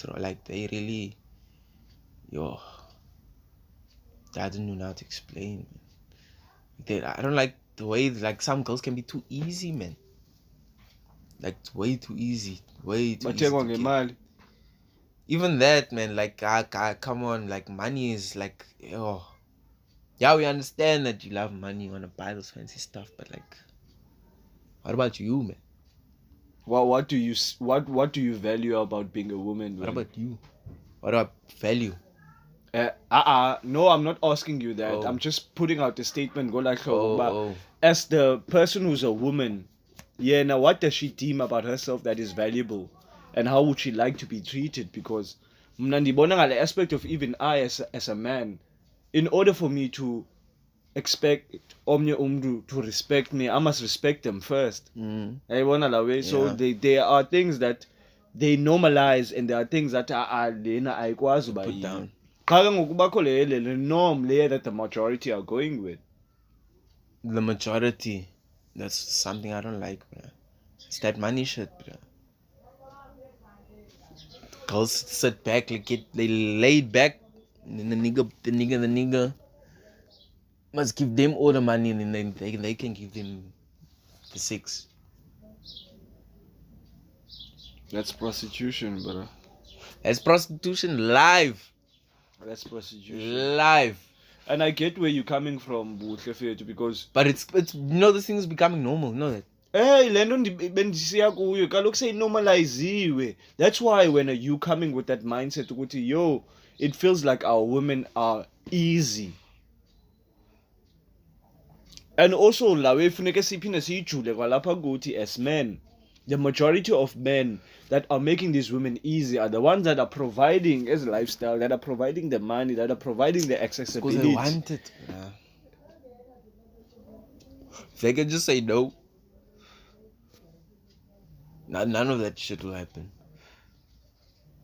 I don't know how to explain. I don't like the way, like, some girls can be too easy, man. Like, it's way too easy. Way too easy. Even that, man, like, come on, like, money is, like, yeah, we understand that you love money, you want to buy those fancy stuff, but, like, what about you, man? Well, what do you value about being a woman? What about you? What about value? No, I'm not asking you that. I'm just putting out a statement. As the person who's a woman, now what does she deem about herself that is valuable? And how would she like to be treated? Because the aspect of even I as a man, in order for me to expect omnye umdu to respect me, I must respect them first. So there are things that they normalize and there are things that are put down. The norm layer that the majority are going with. The majority, that's something I don't like, bro. It's that money shit, bro. Girls sit back, they laid back, and then the nigga must give them all the money, and then they can give them the 6. That's prostitution, bro. That's prostitution live. That's prostitution live. And I get where you're coming from, Buhle, because... But it's this thing is becoming normal, that? Hey, normalize. That's why when you coming with that mindset, it feels like our women are easy. And also, as men, the majority of men that are making these women easy are the ones that are providing as a lifestyle, that are providing the money, that are providing the accessibility. Because they want it. Yeah. If they can just say no, none of that shit will happen.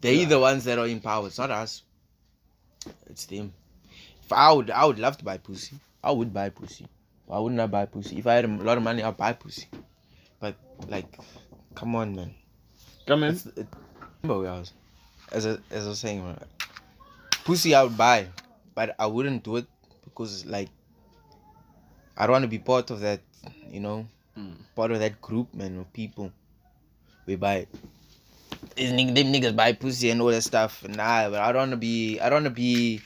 They're the ones that are in power. It's not us. It's them. If I would love to buy pussy. I would buy pussy. Why wouldn't I buy pussy? If I had a lot of money, I'd buy pussy. But, like, come on, man. Come in. As I was saying, pussy I would buy, but I wouldn't do it because, like, I don't want to be part of that, part of that group, man, of people. We buy them niggas buy pussy and all that stuff. Nah, but I don't want to be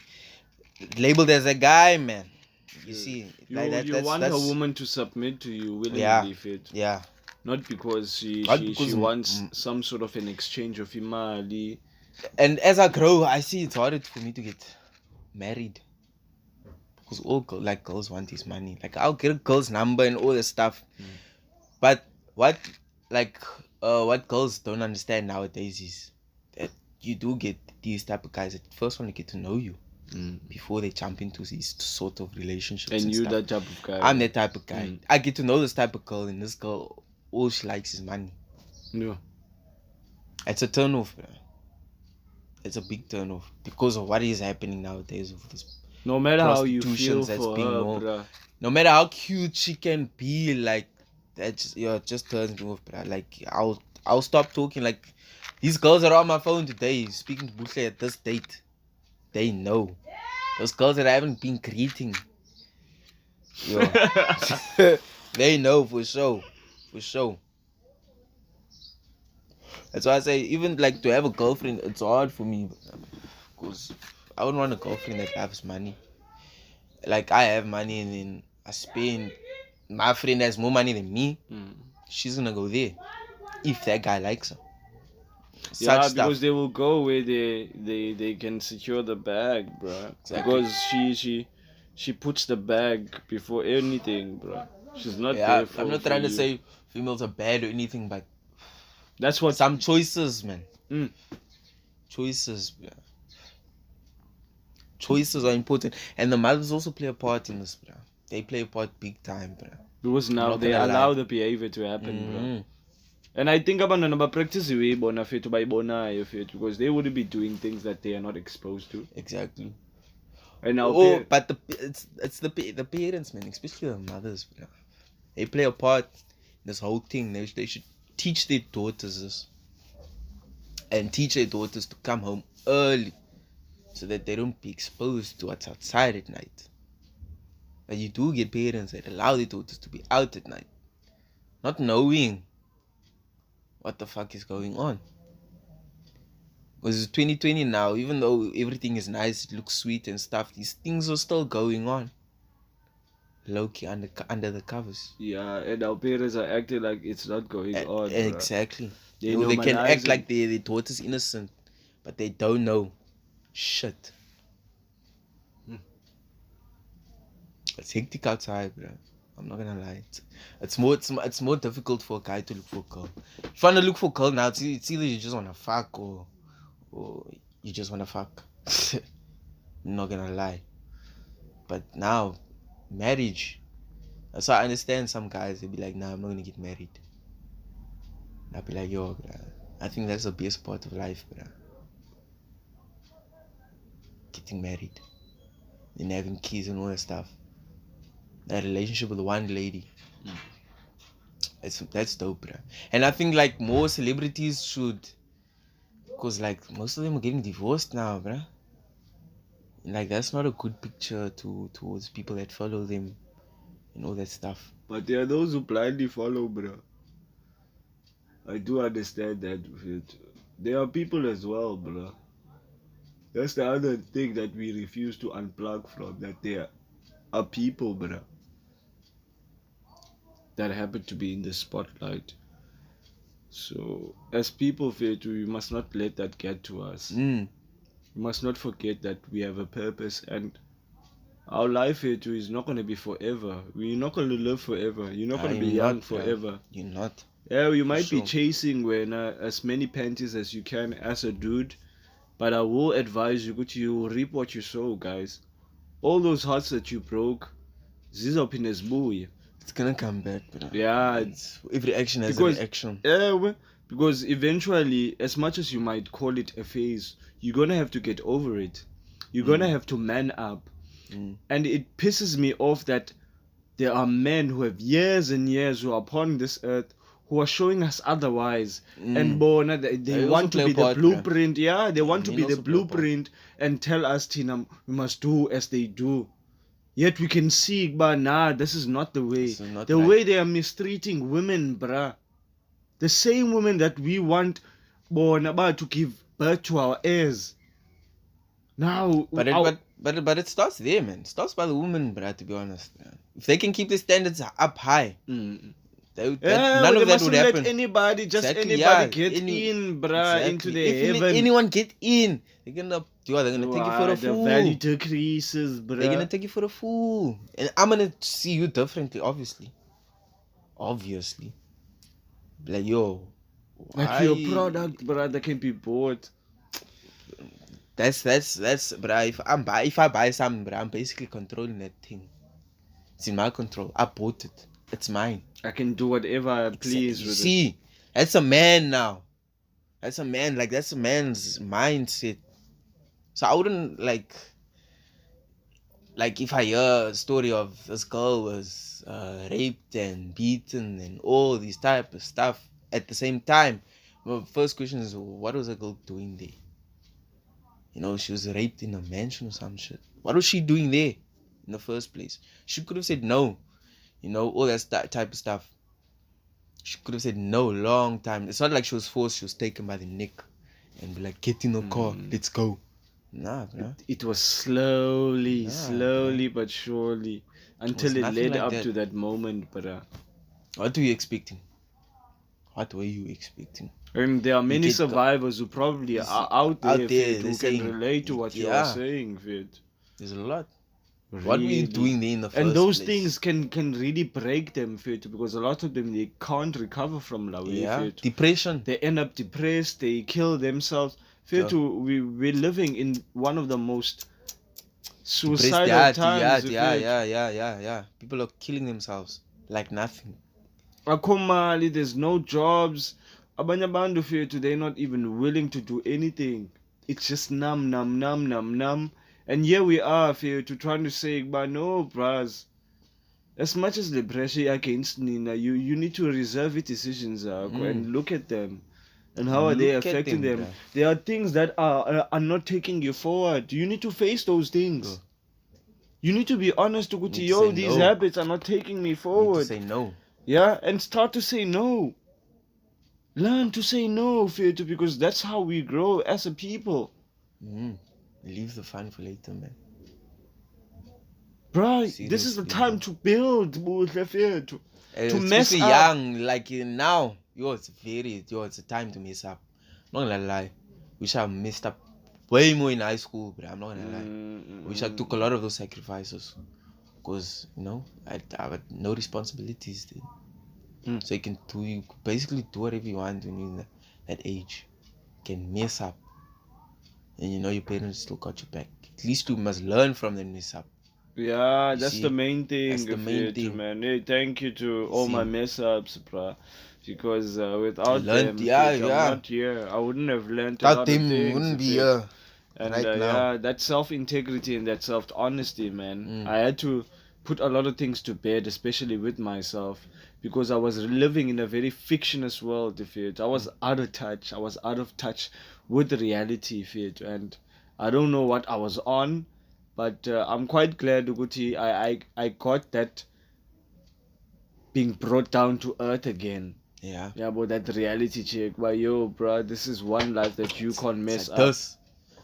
labeled as a guy, man. You see, You, like that. you want that's a woman to submit to you willingly, yeah, fit. yeah. Not because Not she because wants some sort of an exchange of imali. And as I grow, I see it's harder for me to get married because all girls want is money. Like I'll get a girl's number and all this stuff, but what girls don't understand nowadays is that you do get these type of guys that first want to get to know you before they jump into these sort of relationships. And you stuff. that type of guy. I'm that type of guy. I get to know this type of girl, and this girl, all she likes is money. Yeah. It's a turn off, bro. It's a big turn off because of what is happening nowadays with this. No matter how you feel Prostitutions that's for being her, more. bruh. No matter how cute she can be, like that just turns me off, bro. Like I'll stop talking. Like these girls that are on my phone today speaking to Buhle at this date, they know. Those girls that I haven't been greeting, they know for sure, for sure. That's why I say even like to have a girlfriend, it's hard for me because I wouldn't want a girlfriend that has money. Like I have money and then I spend. My friend has more money than me. She's gonna go there if that guy likes her. Yeah, Such because stuff. they will go where they can secure the bag, bruh. Exactly. Because she puts the bag before anything, bruh. She's not there for I'm not trying to you. say females are bad or anything, but That's what some choices, man. Mm. Choices, yeah. Choices are important, and the mothers also play a part in this, bro. They play a part big time, bro. Because now not they gonna allow lie. the behavior to happen, bro. And I think abantwana bapractice uyibona fethu bayibonayo fethu because they wouldn't be doing things that they are not exposed to. Exactly. And now But it's the parents, man, especially the mothers, bro. They play a part in this whole thing. They should teach their daughters this, and teach their daughters to come home early, so that they don't be exposed to what's outside at night. But you do get parents that allow their daughters to be out at night, not knowing what the fuck is going on. Because it's 2020 now, even though everything is nice, it looks sweet and stuff, these things are still going on. Low-key under the covers. yeah, and our parents are acting like it's not going on. Bruh. Exactly. They They can act normalize like their daughter's innocent, but they don't know shit. It's hectic outside, bro. I'm not gonna lie. It's more difficult for a guy to look for a girl. If you wanna look for a girl now, it's either you just wanna fuck or you just wanna fuck. I'm not gonna lie. But now, marriage. That's why I understand some guys, they be like, nah, I'm not gonna get married. And I'll be like, yo, bro, I think that's the best part of life, bro. Getting married. And having kids and all that stuff. That relationship with one lady. That's dope, bro. And I think like more celebrities should, because like most of them are getting divorced now, bro. And like that's not a good picture towards people that follow them and all that stuff. But there are those who blindly follow, bro. I do understand that. There are people as well, bro. That's the other thing that we refuse to unplug from. That there are people, bro, that happen to be in the spotlight. So, as people, we must not let that get to us. We must not forget that we have a purpose, and our life is not going to be forever. We're not going to live forever. You're not going to be young forever. You're not. Yeah, you might be chasing as many panties as you can as a dude, but I will advise you, you reap what you sow, guys. All those hearts that you broke, it's gonna come back, bro. Yeah, every action has an action. Yeah, because eventually, as much as you might call it a phase, you're gonna have to get over it. You're gonna have to man up. And it pisses me off that there are men who have years and years who are upon this earth who are showing us otherwise. And they want to be the blueprint. Yeah, they want to be the blueprint and tell us, Tina, we must do as they do. Yet we can see, but nah, this is not the way. The way they are mistreating women, bruh. The same women that we want to give birth to our heirs. Now, But it starts there, man. It starts by the woman, bruh, to be honest. Man. If they can keep the standards up high, none of that would happen. Let anybody, Exactly, get in, bruh, into the if you let heaven. anyone get in, they're gonna take you for a fool. The value decreases, bruh. They're gonna take you for a fool. And I'm gonna see you differently, obviously. Like, yo. Like your product, bruh, that can be bought. That's bruh, if I buy something, bruh, I'm basically controlling that thing. It's in my control. I bought it. It's mine. I can do whatever I please with it. See, that's a man now. That's a man. Like, that's a man's mindset. So I wouldn't like if I hear a story of this girl was raped and beaten and all these type of stuff at the same time. My first question is, what was a girl doing there? You know, she was raped in a mansion or some shit. What was she doing there in the first place? She could have said no. You know, all that type of stuff. She could have said no long time. It's not like she was forced. She was taken by the neck and be like, get in the car, let's go. Nah, bro. It was slowly but surely until it led up to that moment, bruh. What were you expecting? And there are many survivors who probably are out there who can relate to what you are saying, Vid. There's a lot. Really? What were you doing there in the first place? And those place? things can really break them, Vid, because a lot of them, they can't recover from love. Depression. They end up depressed, they kill themselves. We're living in one of the most suicidal times. Yeah. People are killing themselves like nothing. Akomali, there's no jobs. Abanye bantu fethu, they're not even willing to do anything. It's just numb. And here we are fethu trying to say, but no, bras. As much as the pressure against Nina, you need to reserve your decisions and look at them. And how are they affecting them? There are things that are not taking you forward. You need to face those things. You need to be honest to go to these habits are not taking me forward. You need to say no. Yeah, and start to say no. Learn to say no, Fietu, because that's how we grow as a people. Leave the fun for later, man. Bro, this is the time to build, Buhle, Fietu. To mess up. Young, like now. It's a time to mess up. I'm not gonna lie. Wish I messed up way more in high school, but I'm not gonna lie. Wish I took a lot of those sacrifices. Because, you know, I had no responsibilities then. So you basically do whatever you want when you're in that age. You can mess up. And you know your parents still got your back. At least you must learn from them mess up. Yeah, that's the main thing. That's the main thing, man. Hey, thank you to all my mess ups, bruh. Because without them, I'm not here. I wouldn't have learned a lot of things. Wouldn't be here. And right now. that self-integrity and that self-honesty, man. I had to put a lot of things to bed, especially with myself, because I was living in a very fictitious world, I was out of touch. I was out of touch with the reality, and I don't know what I was on, but I'm quite glad, Uguti, I got that being brought down to earth again. Yeah, but that reality check. But yo, bro, this is one life that you can't mess up.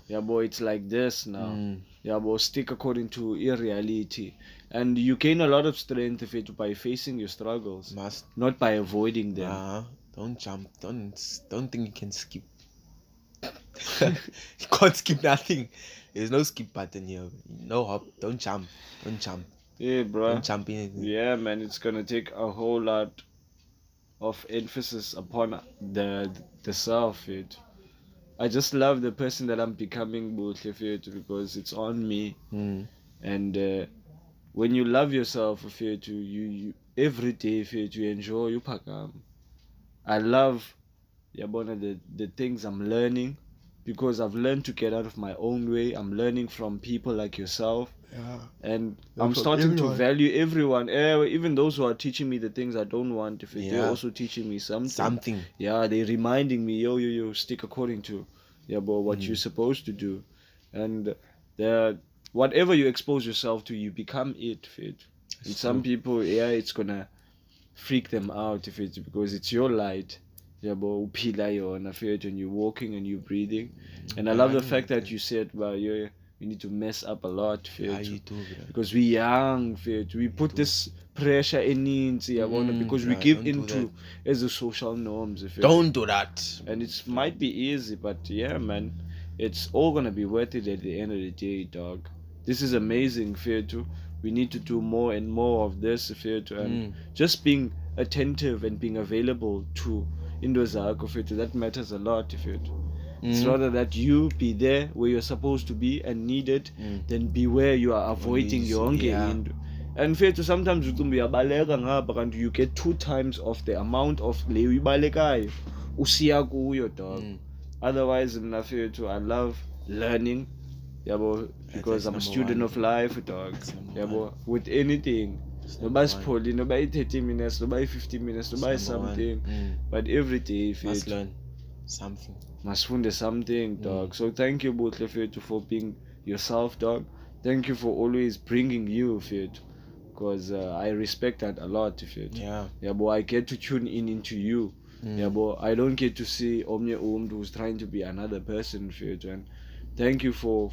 Yeah, boy, it's like this now. Yeah, boy, stick according to your reality. And you gain a lot of strength by facing your struggles. Not by avoiding them. Don't jump. Don't think you can skip. You can't skip nothing. There's no skip button here. No hop. Don't jump. Yeah, bro. Don't jump in. Yeah, man, it's gonna take a whole lot of emphasis upon the self. I just love the person that I'm becoming, because it's on me. And when you love yourself, you every day, you enjoy you pakam. I love the things I'm learning, because I've learned to get out of my own way. I'm learning from people like yourself. And I'm starting to value everyone, even those who are teaching me the things I don't want. They're also teaching me something. Yeah, they're reminding me, yo, stick according to what you're supposed to do. And whatever you expose yourself to, you become it. And some people, it's gonna freak them out because it's your light. And you're walking and you're breathing. And I love the fact that you said, we need to mess up a lot, Yeah, fit, you do, bro. because we young, fit. We put this pressure in because we yeah, give don't do into as the social norms, fit. Don't do that. And it might be easy, but yeah, man, it's all gonna be worth it at the end of the day, dog. This is amazing, Fetu. We need to do more and more of this, Fetu, and just being attentive and being available to Indozako, Fetu. That matters a lot, Fetu. It's rather that you be there where you're supposed to be and needed, than be where you are avoiding your own gain. And Fetu, sometimes you get 2 times of the amount of leyo ibalekayo usiya kuyo, dog. Otherwise, Fetu, I love learning, because I'm a student of life, dog. With anything. Nobody's pulling, nobody 30 minutes, nobody 15 minutes, nobody something. But every day, Fetu, Must learn something. Must find something, dog. So thank you, Buhle, Fetu, for being yourself, dog. Thank you for always bringing you, Fetu. Because I respect that a lot, Fetu. But I get to tune in into you. But I don't get to see Omnia who's trying to be another person, Fetu. And thank you for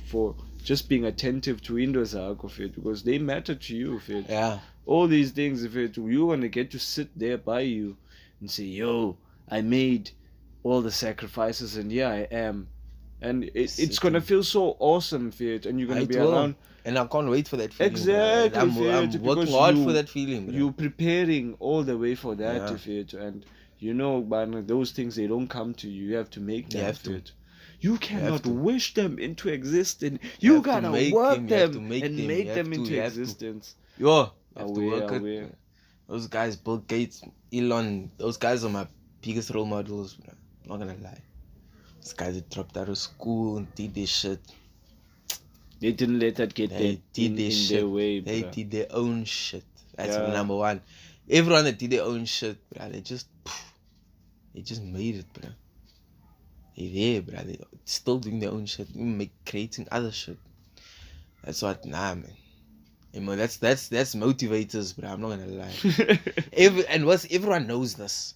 just being attentive to Windows, Fetu, because they matter to you, Fetu. All these things, Fetu, you're gonna get to sit there by you and say, yo, I made all the sacrifices and I am. And it's gonna feel so awesome, Fetu, and you're gonna be around. And I can't wait for that feeling. Exactly, I'm working hard for that feeling. Bro. You're preparing all the way for that, Fetu, and but those things, they don't come to you. You have to make them. You cannot wish them into existence. You gotta work them and make them into existence. You have to work it. Those guys, Bill Gates, Elon, those guys are my biggest role models. Bro. I'm not gonna lie. Those guys that dropped out of school and did this shit. They didn't let that get in their way, bro. They did their own shit. That's number one. Everyone that did their own shit, bro, they just made it, bro. They're there, bro. They're still doing their own shit, creating other shit. That's what, man. That's motivators, bro. I'm not gonna lie. Everyone knows this.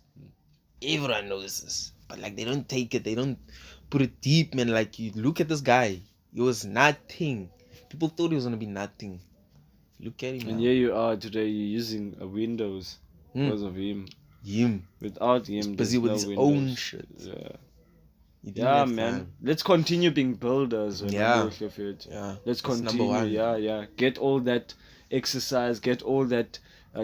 Everyone knows this. But like, they don't take it. They don't put it deep, man. Like, you look at this guy. He was nothing. People thought he was gonna be nothing. Look at him now. And here you are today. You're using a Windows because of him. Without him, he's busy with his own shit. Yeah, man. Let's continue being builders. Let's continue. Get all that exercise. Get all that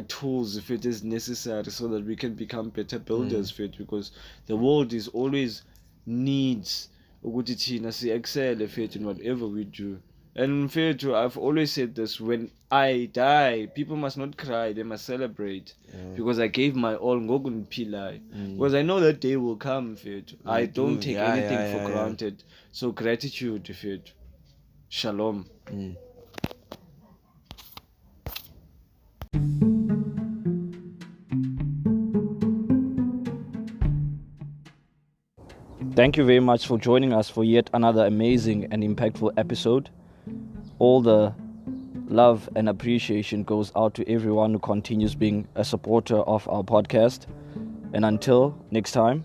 tools if it is necessary, so that we can become better builders. Because the world is always needs ukuthi thina excel in whatever we do. And I've always said this: when I die, people must not cry, they must celebrate. Because I gave my all, because I know that day will come. I don't take anything for granted. So gratitude, Shalom. Thank you very much for joining us for yet another amazing and impactful episode. All the love and appreciation goes out to everyone who continues being a supporter of our podcast. And until next time.